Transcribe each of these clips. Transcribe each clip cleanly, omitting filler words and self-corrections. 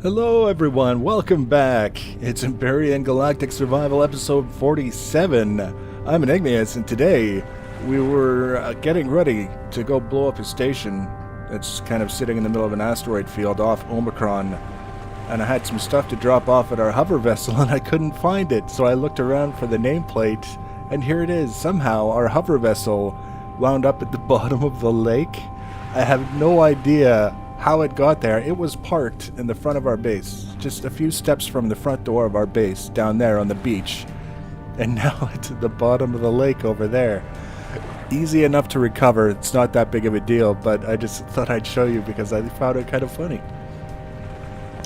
Hello everyone, welcome back. It's Empyrion Galactic Survival episode 47. I'm Igneous, and today we were getting ready to go blow up a station that's kind of sitting in the middle of an asteroid field off Omicron. And I had some stuff to drop off at our hover vessel and I couldn't find it, so I looked around for the nameplate, and here it is. Somehow our hover vessel wound up at the bottom of the lake. I have no idea how it got there. It was parked in the front of our base, just a few steps from the front door of our base down there on the beach, and now it's at the bottom of the lake over there. Easy enough to recover, it's not that big of a deal, but I just thought I'd show you because I found it kind of funny.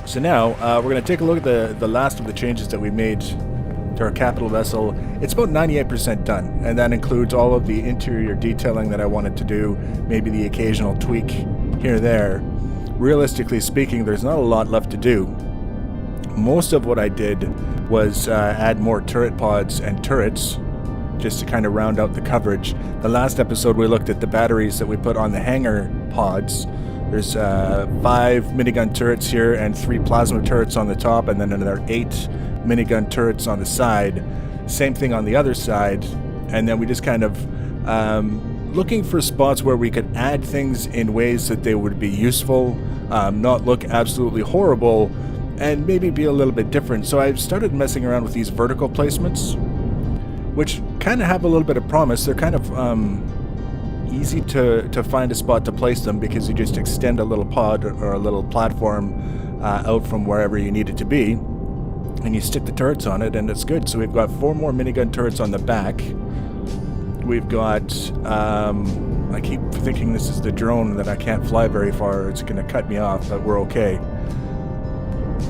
So now we're going to take a look at the last of the changes that we made to our capital vessel. It's about 98% done, and that includes all of the interior detailing that I wanted to do, maybe the occasional tweak here or there. Realistically speaking, there's not a lot left to do. Most of what I did was add more turret pods and turrets just to kind of round out the coverage. The last episode we looked at the batteries that we put on the hangar pods. There's 5 minigun turrets here and 3 plasma turrets on the top, and then another 8 minigun turrets on the side. Same thing on the other side, and then we just kind of looking for spots where we could add things in ways that they would be useful, not look absolutely horrible, and maybe be a little bit different. So I started messing around with these vertical placements, which kind of have a little bit of promise. They're kind of easy to find a spot to place them, because you just extend a little pod or a little platform out from wherever you need it to be, and you stick the turrets on it, and it's good. So we've got 4 more minigun turrets on the back. We've got, I keep thinking this is the drone that I can't fly very far. It's going to cut me off, but we're okay.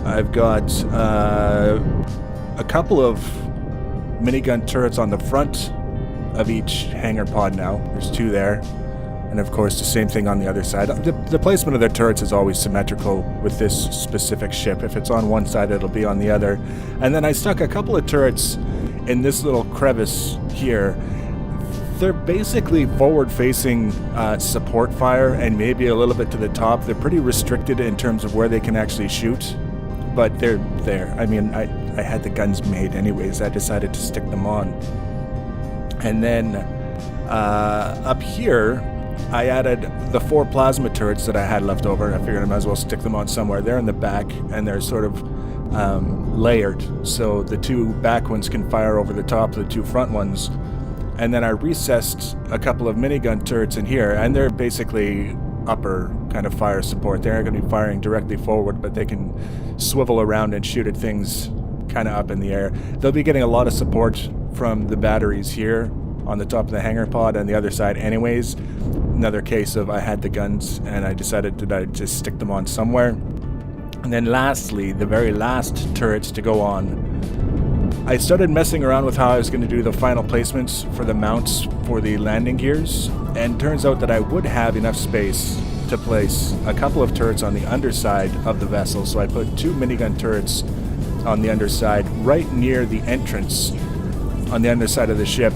I've got a couple of minigun turrets on the front of each hangar pod now. There's 2 there. And of course the same thing on the other side. The placement of their turrets is always symmetrical with this specific ship. If it's on one side, it'll be on the other. And then I stuck a couple of turrets in this little crevice here. They're basically forward-facing support fire, and maybe a little bit to the top. They're pretty restricted in terms of where they can actually shoot, but they're there. I mean, I had the guns made anyways. I decided to stick them on. And then up here, I added the 4 plasma turrets that I had left over. I figured I might as well stick them on somewhere. They're in the back, and they're sort of layered, so the 2 back ones can fire over the top of the 2 front ones. And then I recessed a couple of minigun turrets in here, and they're basically upper kind of fire support. They aren't going to be firing directly forward, but they can swivel around and shoot at things kind of up in the air. They'll be getting a lot of support from the batteries here on the top of the hangar pod and the other side anyways. Another case of I had the guns and I decided that I'd just stick them on somewhere. And then lastly, the very last turrets to go on, I started messing around with how I was going to do the final placements for the mounts for the landing gears, and turns out that I would have enough space to place a couple of turrets on the underside of the vessel. So I put 2 minigun turrets on the underside right near the entrance on the underside of the ship,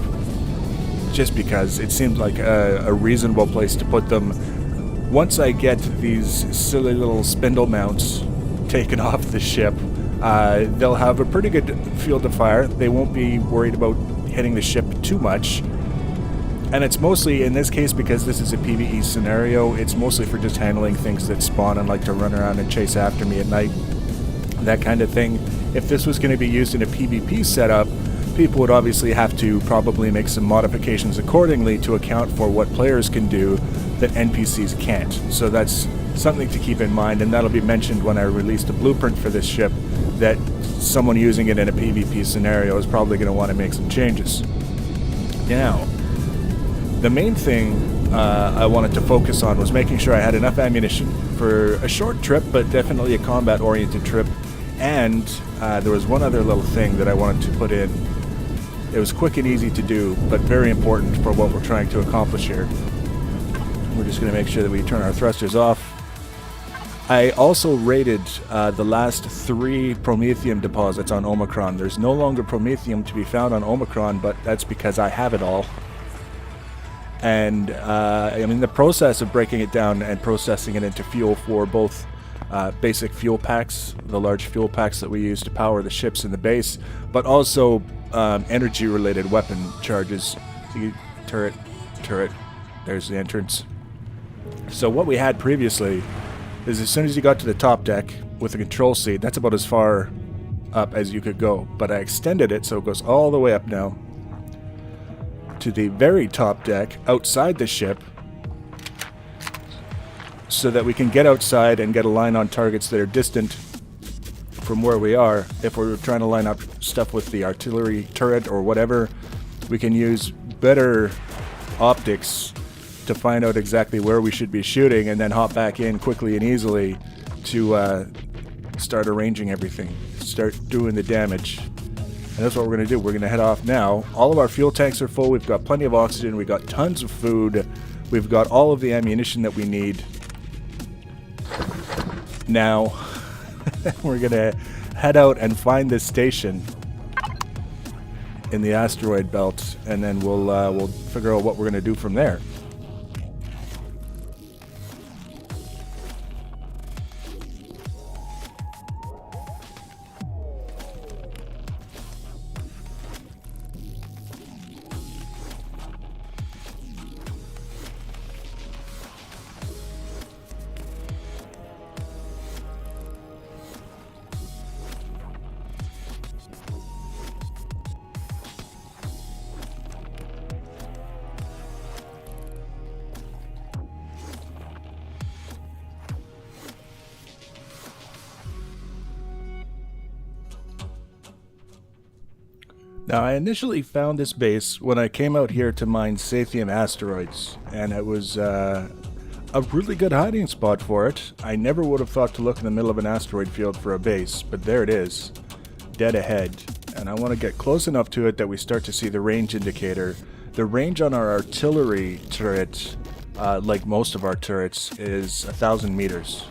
just because it seemed like a reasonable place to put them. Once I get these silly little spindle mounts taken off the ship, they'll have a pretty good field of fire. They won't be worried about hitting the ship too much. And it's mostly, in this case, because this is a PvE scenario, it's mostly for just handling things that spawn and like to run around and chase after me at night. That kind of thing. If this was going to be used in a PvP setup, people would obviously have to probably make some modifications accordingly to account for what players can do that NPCs can't. So that's something to keep in mind, and that'll be mentioned when I release the blueprint for this ship, that someone using it in a PvP scenario is probably going to want to make some changes. Now, the main thing I wanted to focus on was making sure I had enough ammunition for a short trip, but definitely a combat-oriented trip. And there was one other little thing that I wanted to put in. It was quick and easy to do, but very important for what we're trying to accomplish here. We're just going to make sure that we turn our thrusters off. I also raided the last 3 promethium deposits on Omicron. There's no longer promethium to be found on Omicron, but that's because I have it all. And I'm in the process of breaking it down and processing it into fuel for both basic fuel packs, the large fuel packs that we use to power the ships in the base, but also energy-related weapon charges. See, turret, there's the entrance. So what we had previously is as soon as you got to the top deck with the control seat, that's about as far up as you could go. But I extended it so it goes all the way up now to the very top deck outside the ship, so that we can get outside and get a line on targets that are distant from where we are. If we're trying to line up stuff with the artillery turret or whatever, we can use better optics to find out exactly where we should be shooting and then hop back in quickly and easily to start arranging everything, start doing the damage. And that's what we're going to do. We're going to head off now. All of our fuel tanks are full. We've got plenty of oxygen. We've got tons of food. We've got all of the ammunition that we need. Now, we're going to head out and find this station in the asteroid belt, and then we'll figure out what we're going to do from there. Now, I initially found this base when I came out here to mine Sathium asteroids, and it was a really good hiding spot for it. I never would have thought to look in the middle of an asteroid field for a base, but there it is, dead ahead. And I want to get close enough to it that we start to see the range indicator. The range on our artillery turret, like most of our turrets, is 1,000 meters.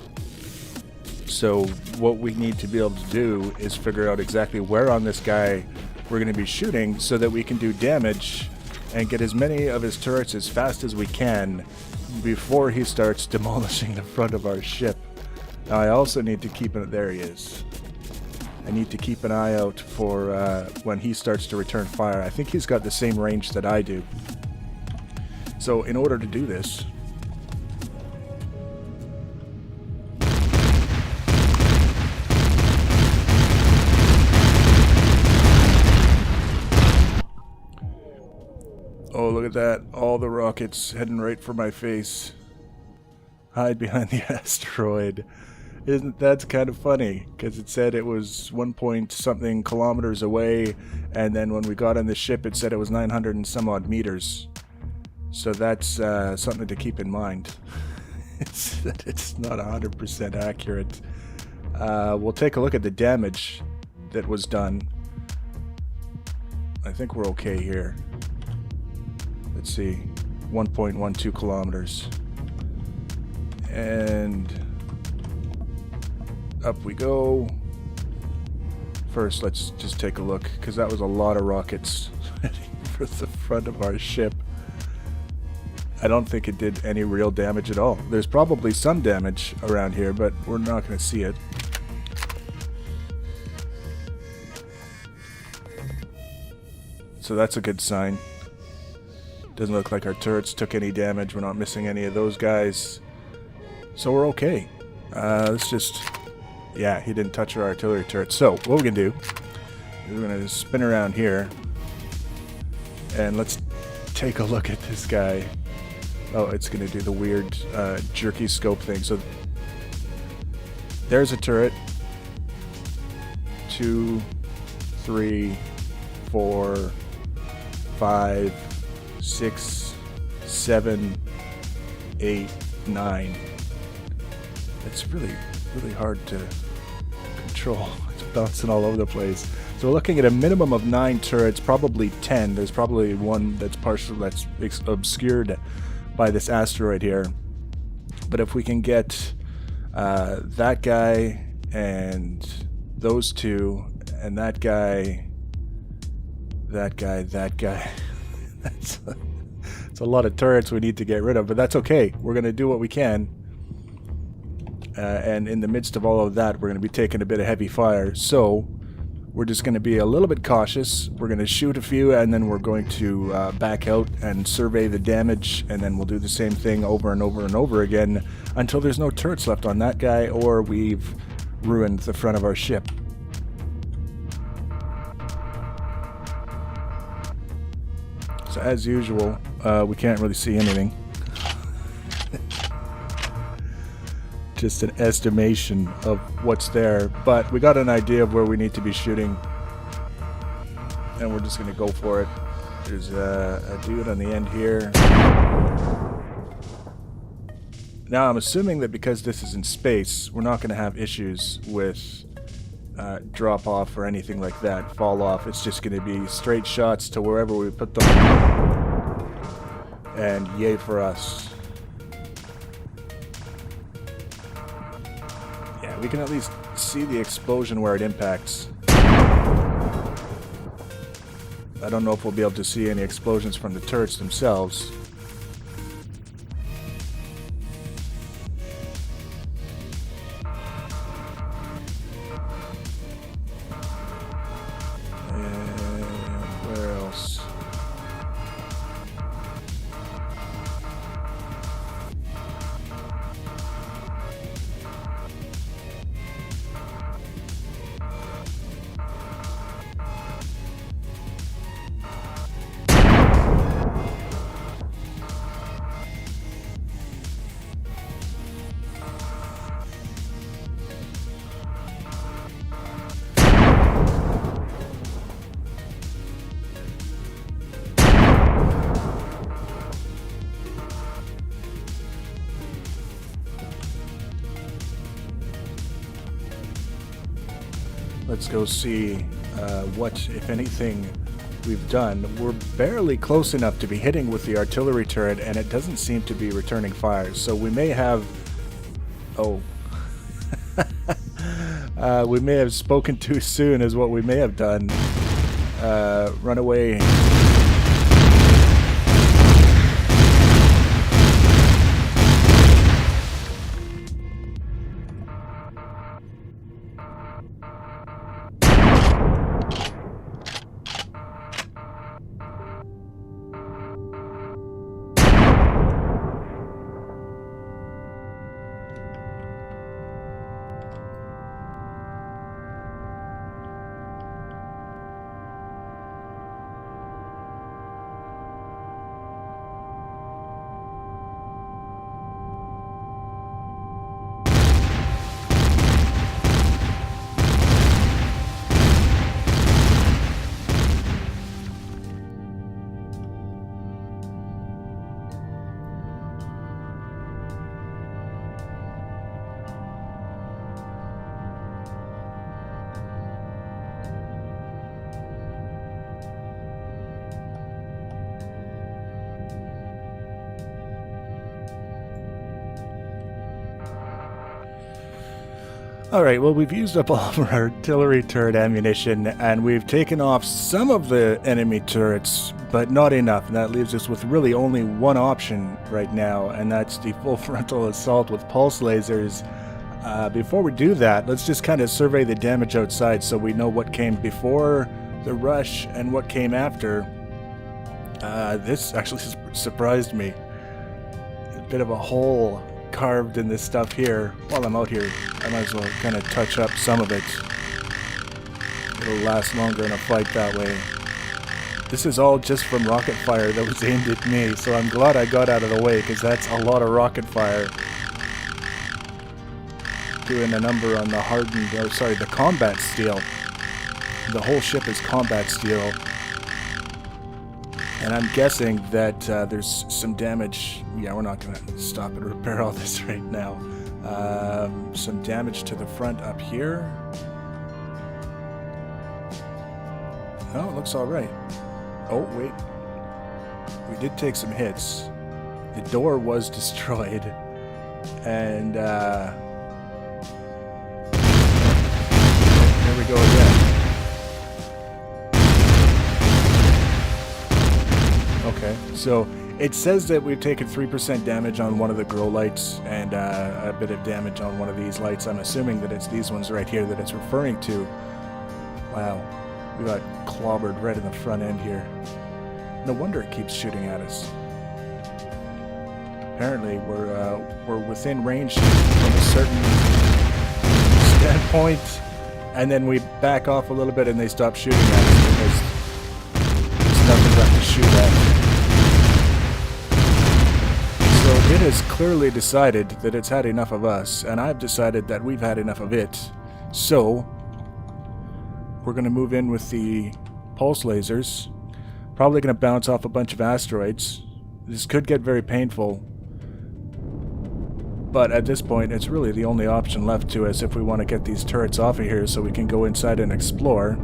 So what we need to be able to do is figure out exactly where on this guy we're going to be shooting so that we can do damage and get as many of his turrets as fast as we can before he starts demolishing the front of our ship. Now I also need to keep an... There he is. I need to keep an eye out for when he starts to return fire. I think he's got the same range that I do. So in order to do this... Oh, look at that. All the rockets heading right for my face. Hide behind the asteroid. Isn't that kind of funny? Because it said it was 1 point something kilometers away, and then when we got on the ship it said it was 900 and some odd meters. So that's something to keep in mind. It's not 100% accurate. We'll take a look at the damage that was done. I think we're okay here. Let's see, 1.12 kilometers. And up we go. First, let's just take a look, because that was a lot of rockets for the front of our ship. I don't think it did any real damage at all. There's probably some damage around here, but we're not going to see it. So that's a good sign. Doesn't look like our turrets took any damage. We're not missing any of those guys. So we're okay. Let's just... Yeah, he didn't touch our artillery turret. So, what we're going to do is we're going to spin around here. And let's take a look at this guy. Oh, it's going to do the weird jerky scope thing. So, there's a turret. 2, 3, 4, 5... 6, 7, 8, 9. It's really hard to control. It's bouncing all over the place. So we're looking at a minimum of 9 turrets, probably 10. There's probably one that's obscured by this asteroid here. But if we can get that guy and those two and that guy, it's a lot of turrets we need to get rid of, but that's okay. We're going to do what we can. and in the midst of all of that, we're going to be taking a bit of heavy fire. So we're just going to be a little bit cautious. We're going to shoot a few, and then we're going to back out and survey the damage, and then we'll do the same thing over and over and over again until there's no turrets left on that guy, or we've ruined the front of our ship. So as usual, we can't really see anything. Just an estimation of what's there, but we got an idea of where we need to be shooting, and we're just going to go for it. There's a dude on the end here. Now I'm assuming that because this is in space, we're not going to have issues with drop off or anything like that, fall off. It's just going to be straight shots to wherever we put them, and yay for us. We can at least see the explosion where it impacts. I don't know if we'll be able to see any explosions from the turrets themselves. And where else? Let's go see what, if anything, we've done. We're barely close enough to be hitting with the artillery turret, and it doesn't seem to be returning fire. So we may have... Oh. We may have spoken too soon is what we may have done. Run away. Alright, well, we've used up all of our artillery turret ammunition, and we've taken off some of the enemy turrets, but not enough, and that leaves us with really only one option right now, and that's the full frontal assault with pulse lasers. Before we do that, let's just kind of survey the damage outside so we know what came before the rush and what came after. This actually surprised me. A bit of a hole carved in this stuff here. While I'm out here, I might as well kind of touch up some of it. It'll last longer in a fight that way. This is all just from rocket fire that was aimed at me, so I'm glad I got out of the way, because that's a lot of rocket fire. Doing a number on the hardened, or sorry, the combat steel. The whole ship is combat steel. And I'm guessing that there's some damage. Yeah, we're not going to stop and repair all this right now. Some damage to the front up here. No, it looks all right. Oh, wait. We did take some hits. The door was destroyed. And, there we go again. Okay, so It says that we've taken 3% damage on one of the grow lights and a bit of damage on one of these lights. I'm assuming that it's these ones right here that it's referring to. Wow, we got clobbered right in the front end here. No wonder it keeps shooting at us. Apparently, we're within range from a certain standpoint, and then we back off a little bit and they stop shooting at us because there's nothing left to shoot at. So it has clearly decided that it's had enough of us, and I've decided that we've had enough of it. So we're going to move in with the pulse lasers. Probably going to bounce off a bunch of asteroids. This could get very painful, but at this point it's really the only option left to us if we want to get these turrets off of here so we can go inside and explore.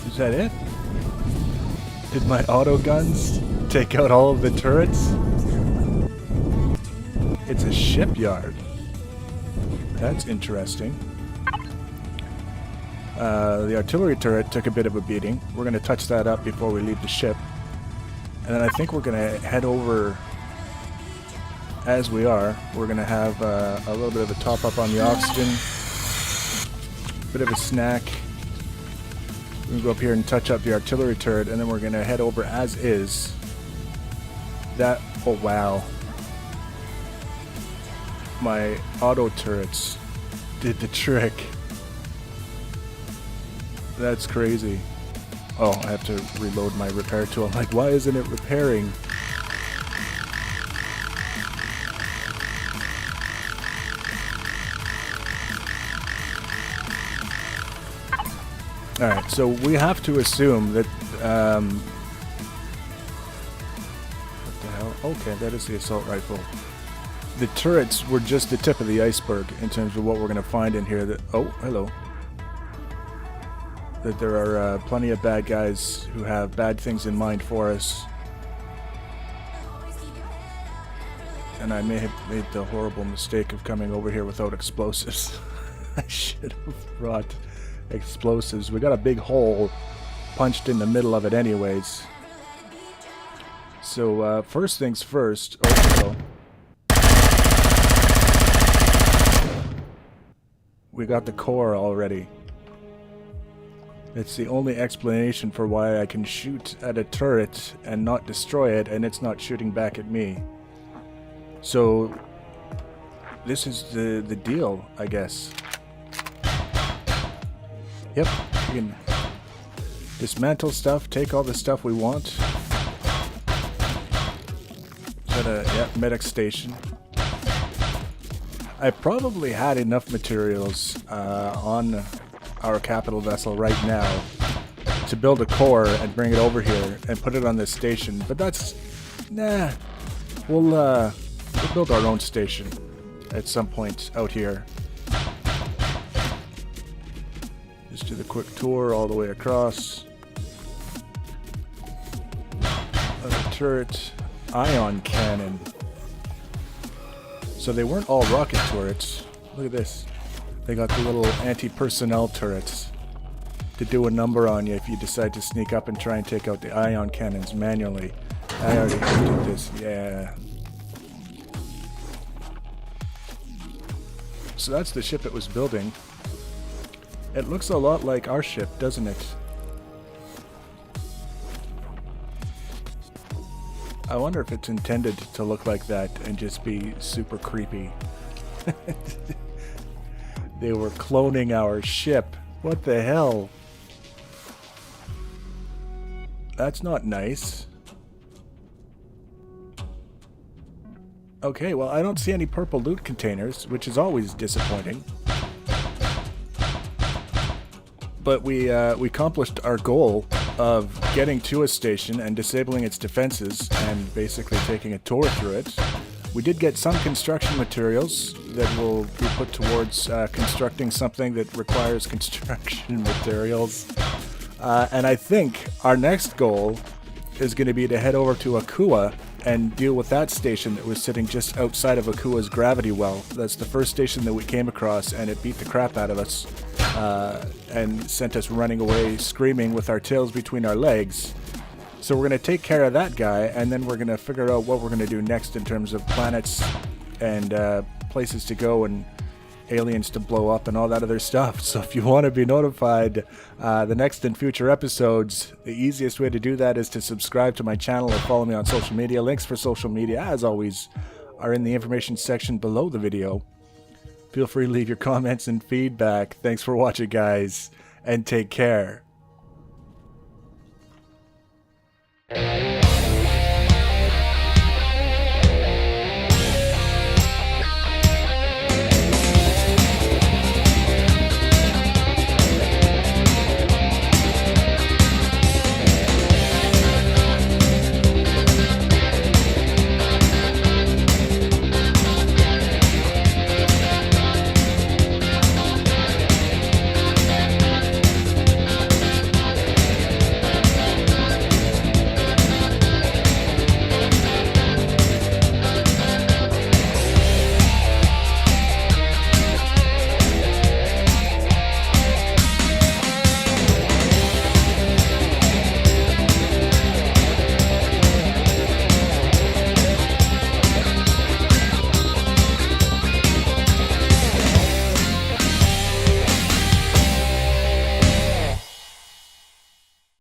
Is that it? Did my auto guns take out all of the turrets? It's a shipyard. That's interesting. The artillery turret took a bit of a beating. We're going to touch that up before we leave the ship. And then I think we're going to head over as we are. We're going to have a little bit of a top up on the oxygen. Bit of a snack. We're going to go up here and touch up the artillery turret, and then we're going to head over as is. That, oh wow. My auto turrets did the trick. That's crazy. Oh, I have to reload my repair tool. I'm like, why isn't it repairing? Alright, so we have to assume that, what the hell? Okay, that is the assault rifle. The turrets were just the tip of the iceberg in terms of what we're going to find in here. That, oh, hello. That there are plenty of bad guys who have bad things in mind for us. And I may have made the horrible mistake of coming over here without explosives. I should have brought explosives. We got a big hole punched in the middle of it anyways. So first things first. Oh, we got the core already. It's the only explanation for why I can shoot at a turret and not destroy it, and it's not shooting back at me. So this is the deal, I guess. Yep, we can dismantle stuff, take all the stuff we want. Is that a medic station? I probably had enough materials on our capital vessel right now to build a core and bring it over here and put it on this station, but that's... nah. We'll build our own station at some point out here. Just do the quick tour all the way across. Another turret. Ion cannon. So they weren't all rocket turrets. Look at this. They got the little anti-personnel turrets to do a number on you if you decide to sneak up and try and take out the ion cannons manually. I already did this. Yeah. So that's the ship it was building. It looks a lot like our ship, doesn't it? I wonder if it's intended to look like that and just be super creepy. They were cloning our ship. What the hell? That's not nice. Okay, well, I don't see any purple loot containers, which is always disappointing. But we accomplished our goal of getting to a station and disabling its defenses and basically taking a tour through it. We did get some construction materials that will be put towards constructing something that requires construction materials. And I think our next goal is going to be to head over to Akua and deal with that station that was sitting just outside of Akua's gravity well. That's the first station that we came across, and it beat the crap out of us and sent us running away screaming with our tails between our legs. So we're going to take care of that guy, and then we're going to figure out what we're going to do next in terms of planets and places to go and aliens to blow up and all that other stuff. So if you want to be notified the next and future episodes, the easiest way to do that is to subscribe to my channel or follow me on social media. Links for social media, as always, are in the information section below the video. Feel free to leave your comments and feedback. Thanks for watching, guys, and take care.